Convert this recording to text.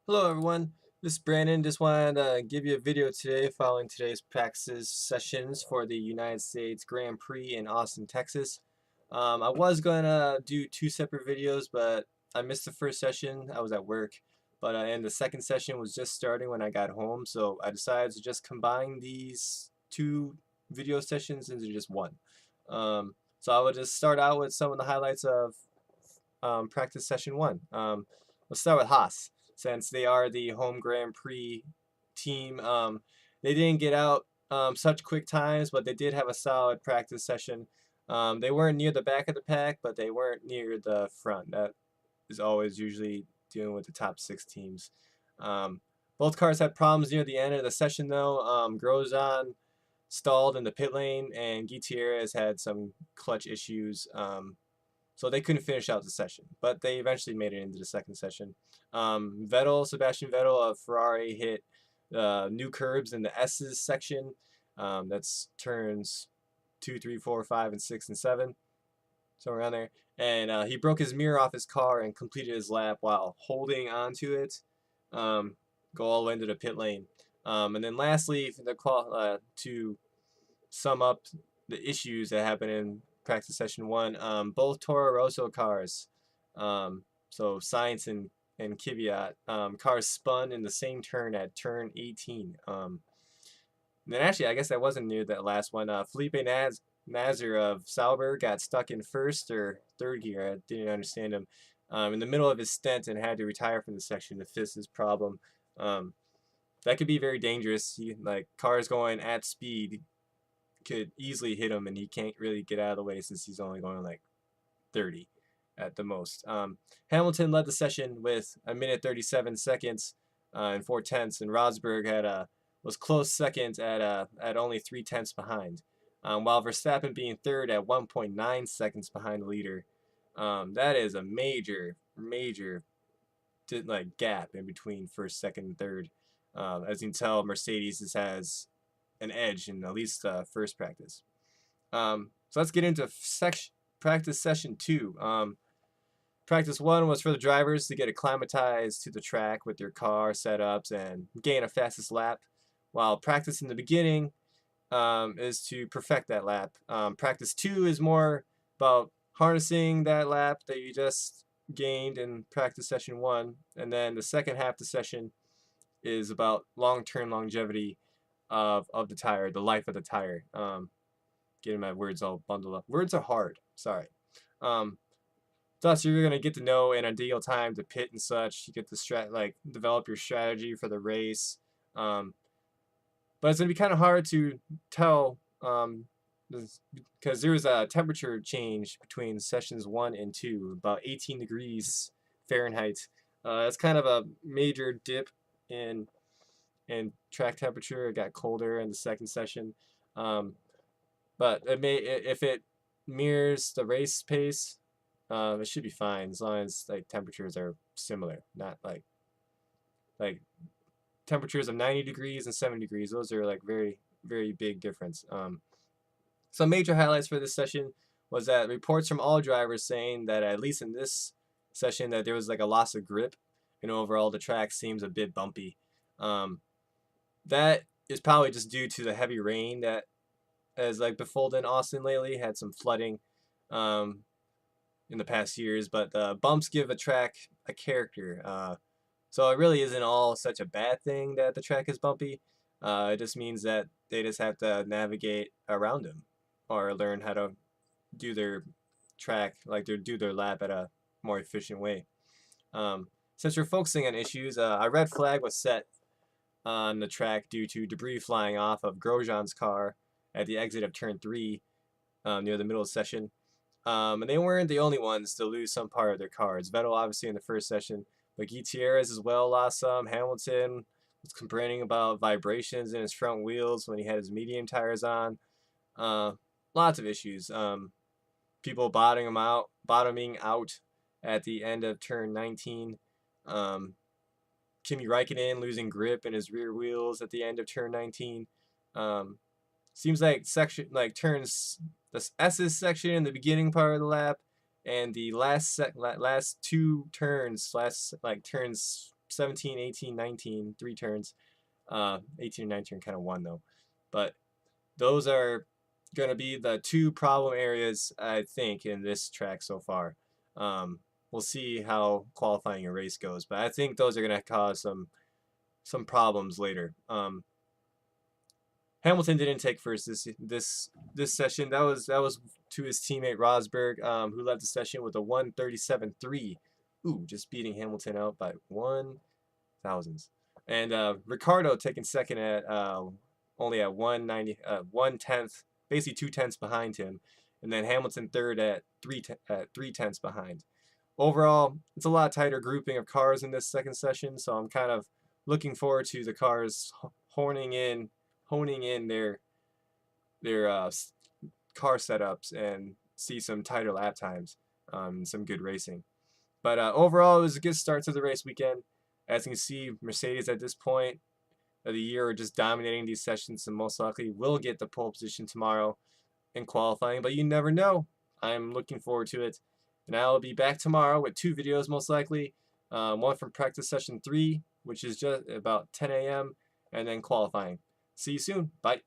Hello everyone, this is Brandon. Just wanted to give you a video today following today's practice sessions for the United States Grand Prix in Austin, Texas. I was going to do two separate videos, but I missed the first session. I was at work, and the second session was just starting when I got home, so I decided to just combine these two video sessions into just one. So I will just start out with some of the highlights of practice session one. Let's start with Haas, since they are the home Grand Prix team. They didn't get out such quick times, but they did have a solid practice session. They weren't near the back of the pack, but they weren't near the front. That is always usually dealing with the top six teams. Both cars had problems near the end of the session, though. Grosjean stalled in the pit lane, and Gutierrez had some clutch issues. So they couldn't finish out the session, but they eventually made it into the second session. Sebastian Vettel of Ferrari hit new curbs in the S's section. That's turns 2, 3, 4, 5, and 6 and 7, so around there. And he broke his mirror off his car and completed his lap while holding onto it. Go all the way into the pit lane. And then lastly, to sum up the issues that happened in practice session one, both Toro Rosso cars, so Science and Kvyat, cars spun in the same turn at turn 18. Then actually, I guess that wasn't near that last one. Felipe Nasr of Sauber got stuck in first or third gear. I didn't understand him. In the middle of his stint and had to retire from the section to fix his problem. That could be very dangerous. Like cars going at speed could easily hit him, and he can't really get out of the way since he's only going like 30 at the most. Hamilton led the session with a minute 37 seconds and 4/10, and Rosberg was close second at only 3/10 behind, while Verstappen being third at 1.9 seconds behind the leader. That is a major like gap in between first, second, and third. As you can tell, Mercedes has an edge in at least first practice. So let's get into practice session two. Practice one was for the drivers to get acclimatized to the track with their car setups and gain a fastest lap, while practice in the beginning is to perfect that lap. Practice two is more about harnessing that lap that you just gained in practice session one, and then the second half of the session is about long-term longevity of the tire, the life of the tire. Getting my words all bundled up. Words are hard. Sorry. Thus, you're gonna get to know an ideal time to pit and such. You get to develop your strategy for the race. But it's gonna be kind of hard to tell because there was a temperature change between sessions one and two, about 18 degrees Fahrenheit. That's kind of a major dip in track temperature. It got colder in the second session, but if it mirrors the race pace, it should be fine as long as like temperatures are similar, not like temperatures of 90 degrees and 70 degrees. Those are like very big difference. Some major highlights for this session was that reports from all drivers saying that at least in this session that there was like a loss of grip, and overall the track seems a bit bumpy. That is probably just due to the heavy rain that has like befallen Austin lately. Had some flooding in the past years, but bumps give a track a character. So it really isn't all such a bad thing that the track is bumpy. It just means that they just have to navigate around them or learn how to do their track, like do their lap at a more efficient way. Since we're focusing on issues, a red flag was set on the track due to debris flying off of Grosjean's car at the exit of turn 3 near the middle of the session. And they weren't the only ones to lose some part of their cars. Vettel obviously in the first session, but Gutierrez as well lost some. Hamilton was complaining about vibrations in his front wheels when he had his medium tires on. Lots of issues. People bottoming out at the end of turn 19. Kimi Raikkonen losing grip in his rear wheels at the end of turn 19. Seems like turns the S's section in the beginning part of the lap, and the last two turns, turns 17, 18, 19, 3 turns. 18 and 19 kind of won though. But those are going to be the 2 problem areas, I think, in this track so far. We'll see how qualifying a race goes, but I think those are going to cause some problems later. Hamilton didn't take first this session. That was to his teammate Rosberg, who led the session with a 1:37.3. Ooh, just beating Hamilton out by 1/1000. And Ricardo taking second at only at 190, 1/10, basically 2/10 behind him, and then Hamilton third at 3/10 behind. Overall, it's a lot tighter grouping of cars in this second session, so I'm kind of looking forward to the cars honing in their car setups and see some tighter lap times, some good racing. But overall, it was a good start to the race weekend. As you can see, Mercedes at this point of the year are just dominating these sessions, and most likely will get the pole position tomorrow in qualifying, but you never know. I'm looking forward to it, and I'll be back tomorrow with 2 videos most likely. One from practice session 3, which is just about 10 a.m., and then qualifying. See you soon. Bye.